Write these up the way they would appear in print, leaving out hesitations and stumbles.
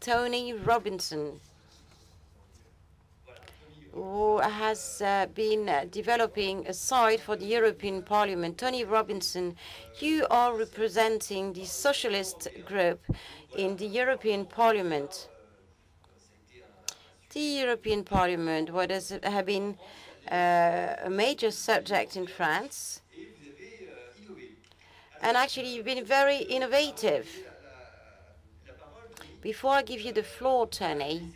Tony Robinson, who has been developing a site for the European Parliament. Tony Robinson, you are representing the socialist group in the European Parliament. The European Parliament, what has been a major subject in France, and actually you've been very innovative. Before I give you the floor, Tony,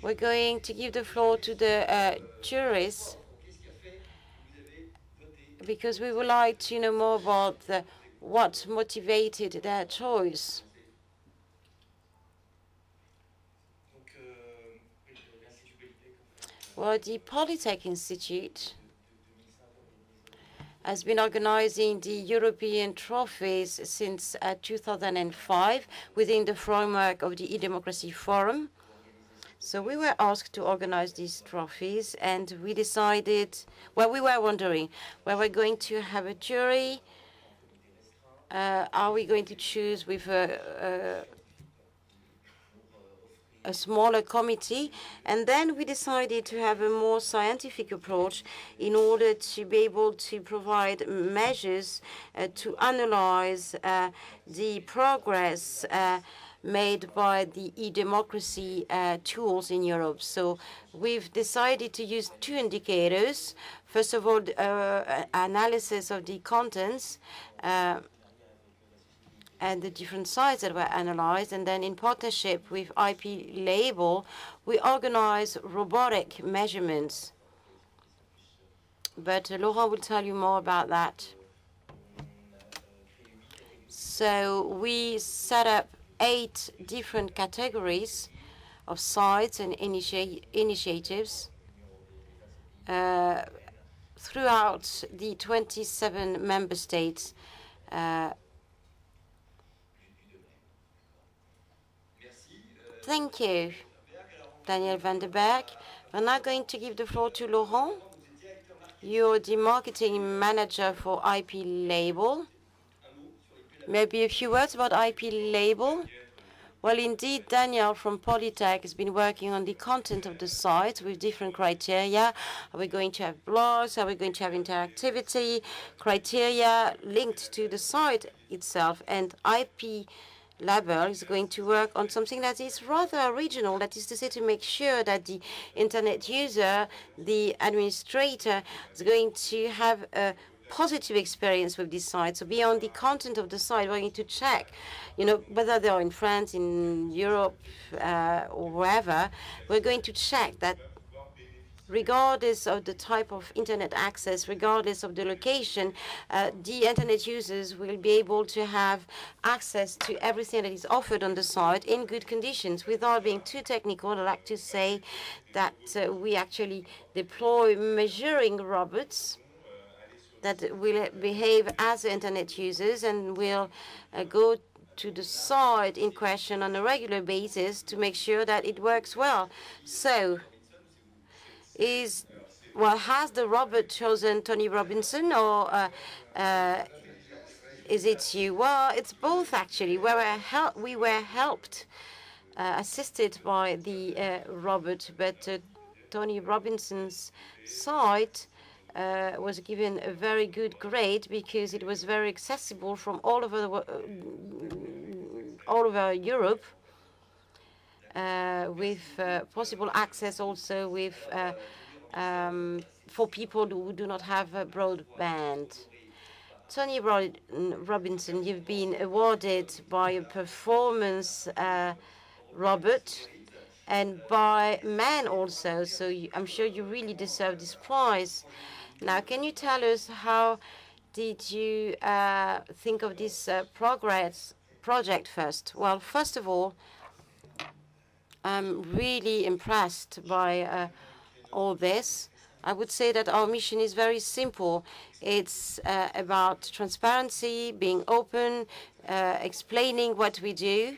we're going to give the floor to the juries, because we would like to know more about what motivated their choice. Well, the Polytech Institute has been organizing the European trophies since 2005 within the framework of the e-Democracy Forum. So we were asked to organize these trophies, and we decided, well, we were wondering, were we going to have a jury? Are we going to choose with a smaller committee? And then we decided to have a more scientific approach in order to be able to provide measures to analyze the progress made by the e-democracy tools in Europe. So we've decided to use two indicators. First of all, analysis of the contents and the different sites that were analyzed. And then in partnership with IP Label, we organize robotic measurements. But Laurent will tell you more about that. So we set up 8 different categories of sites and initiatives throughout the 27 member states. Thank you, Daniel van der Berg. We're now going to give the floor to Laurent. You're the marketing manager for IP Label. Maybe a few words about IP Label. Well, indeed, Daniel from Polytech has been working on the content of the site with different criteria. Are we going to have blogs? Are we going to have interactivity? Criteria linked to the site itself. And IP Label is going to work on something that is rather original, that is to say, to make sure that the internet user, the administrator, is going to have a positive experience with this site. So beyond the content of the site, we're going to check, whether they're in France, in Europe, or wherever. We're going to check that regardless of the type of internet access, regardless of the location, the internet users will be able to have access to everything that is offered on the site in good conditions. Without being too technical, I'd like to say that we actually deploy measuring robots that will behave as internet users and will go to the site in question on a regular basis to make sure that it works well. So, has the robot chosen Tony Robinson, or is it you? Well, it's both actually. We were helped, assisted by the robot, but Tony Robinson's site was given a very good grade because it was very accessible from all over Europe, with possible access also with for people who do not have a broadband. Tony Robinson, you've been awarded by a performance robot and by man also, so I'm sure you really deserve this prize. Now, can you tell us how did you think of this project first? Well, first of all, I'm really impressed by all this. I would say that our mission is very simple. It's about transparency, being open, explaining what we do.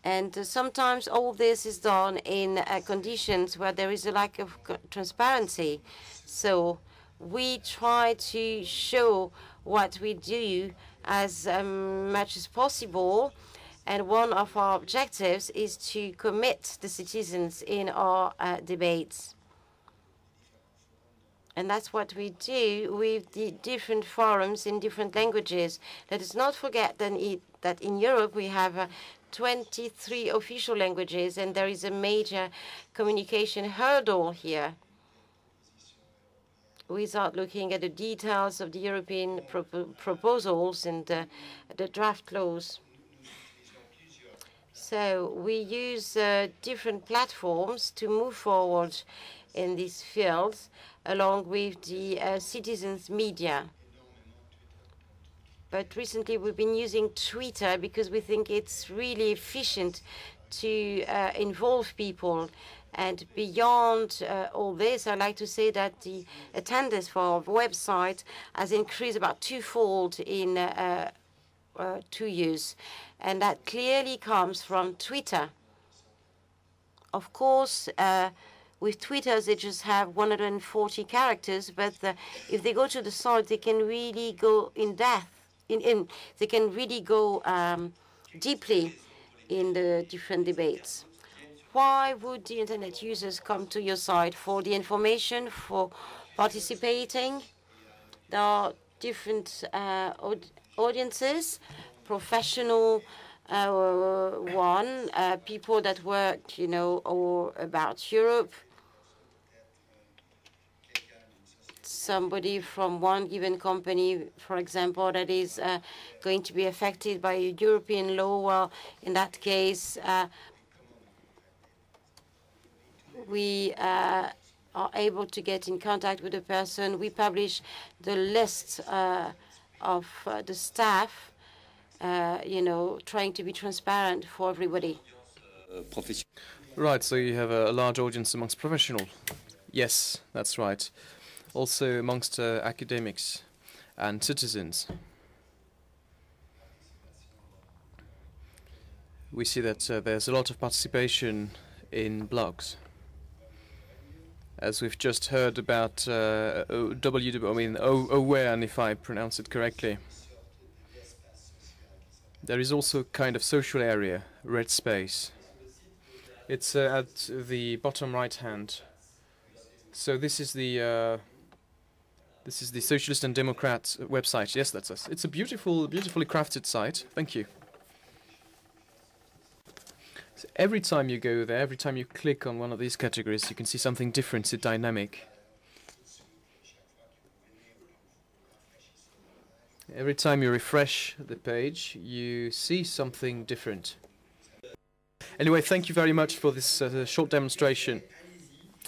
And sometimes all this is done in conditions where there is a lack of transparency. So we try to show what we do as much as possible. And one of our objectives is to commit the citizens in our debates. And that's what we do with the different forums in different languages. Let us not forget that in Europe we have 23 official languages, and there is a major communication hurdle here. Without looking at the details of the European proposals and the draft laws. So we use different platforms to move forward in these fields, along with the citizens' media. But recently we've been using Twitter because we think it's really efficient to involve people. And beyond all this, I'd like to say that the attendance for our website has increased about twofold in 2 years. And that clearly comes from Twitter. Of course, with Twitter, they just have 140 characters, but if they go to the site, they can really go in depth. They can really go deeply in the different debates. Why would the internet users come to your site? For the information, for participating? There are different audiences, professional people that work, or about Europe. Somebody from one given company, for example, that is going to be affected by a European law. Well, in that case, we are able to get in contact with the person. We publish the list of the staff, trying to be transparent for everybody. Right, so you have a large audience amongst professionals. Yes, that's right. Also amongst academics and citizens. We see that there's a lot of participation in blogs. As we've just heard about OWN, if I pronounce it correctly. There is also a kind of social area, red space. It's at the bottom right hand. So this is the Socialist and Democrat website. Yes, that's us. It's a beautifully crafted site. Thank you. So every time you go there, every time you click on one of these categories, you can see something different, it's dynamic. Every time you refresh the page, you see something different. Anyway, thank you very much for this short demonstration.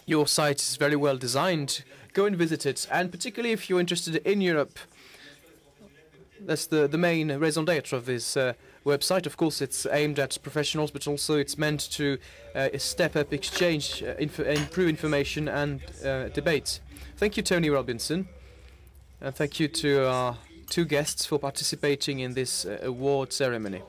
Your site is very well designed. Go and visit it, and particularly if you're interested in Europe, that's the main raison d'être of this website. Of course, it's aimed at professionals, but also it's meant to step up exchange, improve information and debate. Thank you, Tony Robinson, and thank you to our 2 guests for participating in this award ceremony.